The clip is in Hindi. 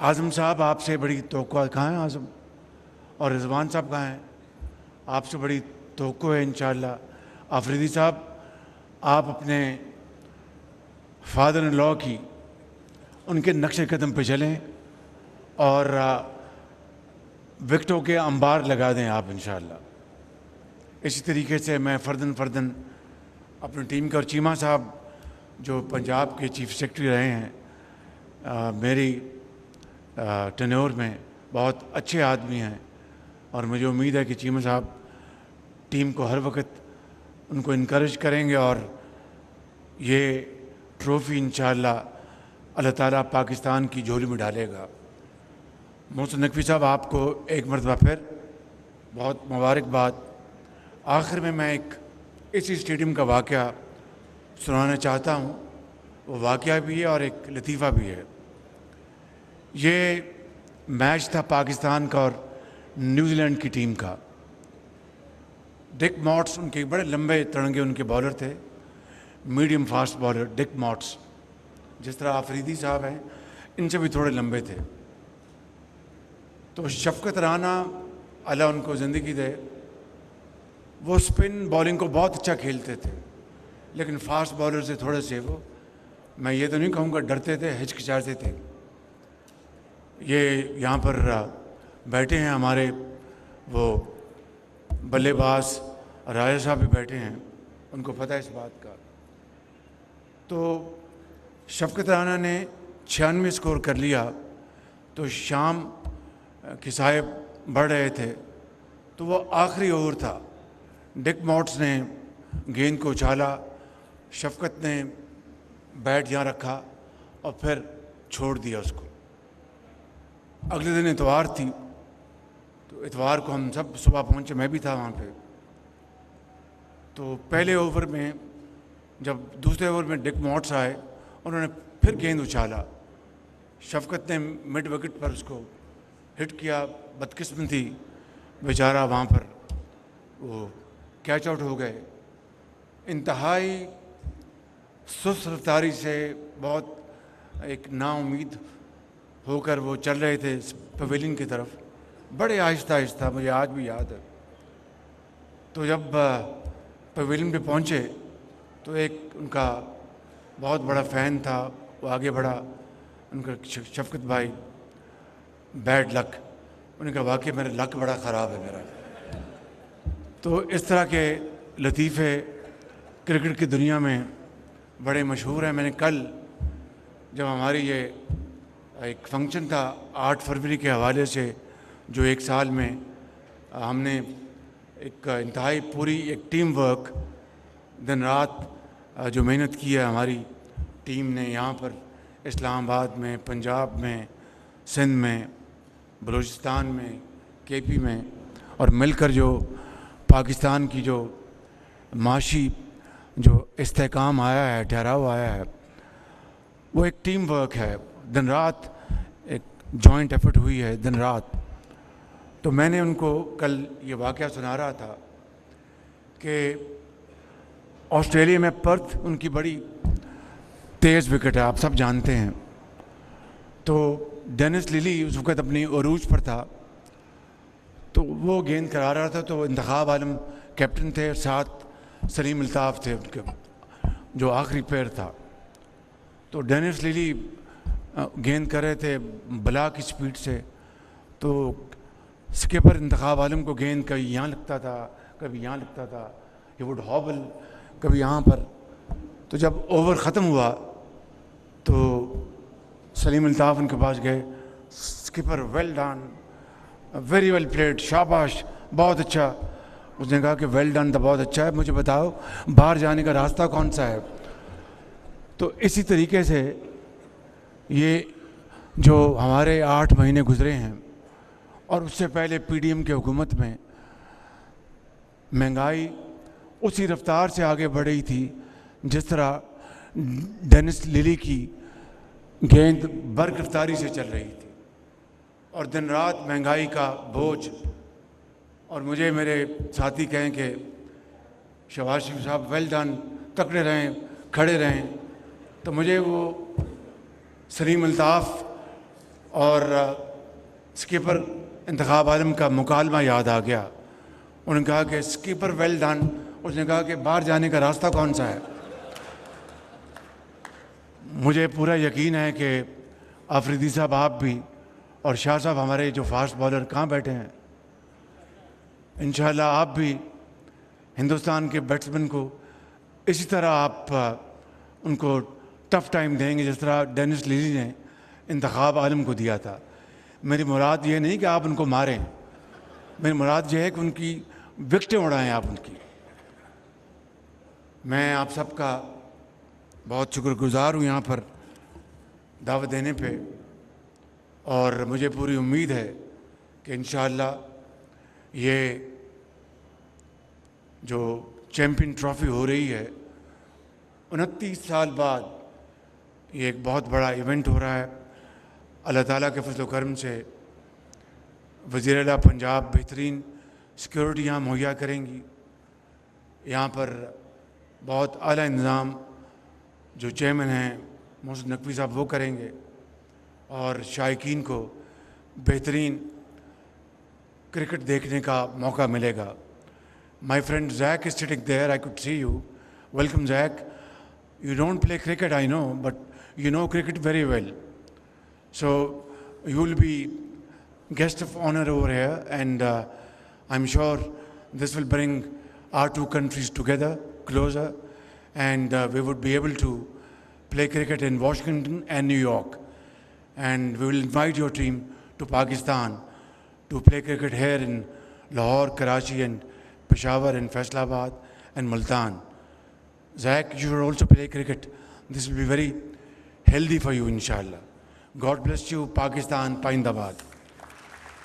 आज़म साहब आपसे बड़ी तवक्को कहाँ है आज़म? और रिजवान साहब कहाँ हैं? आपसे बड़ी तवक्को है इंशाअल्लाह। आफरीदी साहब, आप अपने फादर इन लॉ की उनके नक्शे कदम पे चलें और विकटों के अंबार लगा दें आप इंशाअल्लाह। इसी तरीके से मैं फ़र्दन फ़र्दन अपनी टीम के, और चीमा साहब जो पंजाब के चीफ सेक्रेटरी रहे हैं मेरी टेन्योर में, बहुत अच्छे आदमी हैं और मुझे उम्मीद है कि चीमा साहब टीम को हर वक्त उनको इनकरेज करेंगे और ये ट्रॉफ़ी इंशाअल्लाह अल्लाह ताला पाकिस्तान की झोली में डालेगा। मोहसिन नकवी साहब, आपको एक मरतबा फिर बहुत मुबारकबाद। आखिर में मैं एक इसी स्टेडियम का वाक़या सुनाना चाहता हूँ। वो वाक़या भी है और एक लतीफ़ा भी है। ये मैच था पाकिस्तान का और न्यूजीलैंड की टीम का। डिक मॉट्स उनके बड़े लंबे तिरंगे उनके बॉलर थे, मीडियम फास्ट बॉलर डिक मॉट्स, जिस तरह आफरीदी साहब हैं इनसे भी थोड़े लंबे थे। तो शफकत राना अल्लाह उनको ज़िंदगी दे, वो स्पिन बॉलिंग को बहुत अच्छा खेलते थे, लेकिन फास्ट बॉलर से थोड़े से वो, मैं ये तो नहीं कहूँगा डरते थे, हिचकिचाते थे। ये यहाँ पर बैठे हैं हमारे वो बल्लेबाज राजा साहब भी बैठे हैं, उनको पता है इस बात का। तो शफकत राना ने 96 स्कोर कर लिया, तो शाम के साहब बढ़ रहे थे, तो वो आखिरी ओवर था। डिक मॉट्स ने गेंद को उछाला, शफकत ने बैट यहाँ रखा और फिर छोड़ दिया उसको। अगले दिन इतवार थी, तो इतवार को हम सब सुबह पहुँचे, मैं भी था वहाँ पे। तो पहले ओवर में जब दूसरे ओवर में डिक मॉट्स आए, उन्होंने फिर गेंद उछाला, शफकत ने मिड विकेट पर उसको हिट किया। बदकिस्मती बेचारा वहाँ पर वो कैच आउट हो गए। इंतहाई सुस्त रफ्तारी से बहुत एक नाउम्मीद होकर वो चल रहे थे पवेलियन की तरफ, बड़े आहिस्ता आहिस्ता, मुझे आज भी याद है। तो जब पवेलियन पे पहुँचे तो एक उनका बहुत बड़ा फ़ैन था, वो आगे बढ़ा, उनका शफकत भाई बैड लक, उन्होंने कहा वाकई मेरा लक बड़ा ख़राब है मेरा। तो इस तरह के लतीफ़े क्रिकेट की दुनिया में बड़े मशहूर हैं। मैंने कल जब हमारी ये एक फंक्शन था 8 फरवरी के हवाले से, जो एक साल में हमने एक इंतहाई पूरी एक टीम वर्क, दिन रात जो मेहनत की है हमारी टीम ने यहाँ पर इस्लामाबाद में, पंजाब में, सिंध में, बलूचिस्तान में, केपी में, और मिलकर जो पाकिस्तान की जो माशी जो इस्तेहकाम आया है, ठहराव आया है, वो एक टीम वर्क है। दिन रात एक जॉइंट एफर्ट हुई है, दिन रात। तो मैंने उनको कल ये वाक़या सुना रहा था कि ऑस्ट्रेलिया में पर्थ उनकी बड़ी तेज़ विकेट है, आप सब जानते हैं। तो डेनिस लिली उस वक़्त अपनी अरूज पर था, तो वो गेंद करा रहा था, तो इंतखाब आलम कैप्टन थे, साथ सलीम अल्ताफ़ थे उनके, जो आखिरी पैर था। तो डेनिस लिली गेंद कर रहे थे बला की स्पीड से, तो स्किपर इंतखाब आलम को गेंद कभी यहाँ लगता था, कभी यहाँ लगता था, ये वुड हॉबल, कभी यहाँ पर। तो जब ओवर ख़त्म हुआ तो सलीम अल्ताफ़ उनके पास गए, skipper well done, very well played, शाबाश, बहुत अच्छा। उसने कहा कि वेल डन तो बहुत अच्छा है, मुझे बताओ बाहर जाने का रास्ता कौन सा है। तो इसी तरीके से ये जो हमारे 8 महीने गुजरे हैं, और उससे पहले पीडीएम की हुकूमत में महंगाई उसी रफ्तार से आगे बढ़ रही थी जिस तरह डेनिस लिली की गेंद बर्क रफ्तारी से चल रही थी, और दिन रात महंगाई का बोझ। और मुझे मेरे साथी कहें कि शहबाज शरीफ साहब वेल डन, तकड़े रहें, खड़े रहें, तो मुझे वो सलीम अल्ताफ़ और स्कीपर इंतखाब आलम का मुकालमा याद आ गया। उन्होंने कहा कि स्कीपर वेल डन। उसने कहा कि बाहर जाने का रास्ता कौन सा है। मुझे पूरा यकीन है कि आफरीदी साहब आप भी और शाह साहब हमारे जो फास्ट बॉलर कहाँ बैठे हैं, इंशाल्लाह आप भी हिंदुस्तान के बैट्समैन को इसी तरह आप उनको टफ टाइम देंगे जिस तरह डेनिस लीली ने इंतखाब आलम को दिया था। मेरी मुराद ये नहीं कि आप उनको मारें, मेरी मुराद ये है कि उनकी विकेटें उड़ाएं आप उनकी। मैं आप सबका बहुत शुक्रगुजार हूँ यहाँ पर दावत देने पे, और मुझे पूरी उम्मीद है कि इंशाअल्लाह ये जो चैम्पियन ट्रॉफ़ी हो रही है 29 साल बाद, ये एक बहुत बड़ा इवेंट हो रहा है। अल्लाह ताला के फजल करम से वज़ीर आला पंजाब बेहतरीन सिक्योरिटी यहाँ मुहैया करेंगी। यहाँ पर बहुत आला इंतज़ाम जो चेयरमैन हैं मोहसिन नकवी साहब वो करेंगे, और शायकीन को बेहतरीन क्रिकेट देखने का मौका मिलेगा। My friend Zach is sitting there. I could see you. Welcome, Zach. You don't play cricket, I know, but you know cricket very well. So you will be guest of honor over here, and I'm sure this will bring our two countries together, closer, and we would be able to play cricket in Washington and New York. And we will invite your team to Pakistan to play cricket here in Lahore, Karachi, and Peshawar, and Faisalabad, and Multan. Zach, you should also play cricket. This will be very healthy for you, inshallah. God bless you, Pakistan, Paindabad.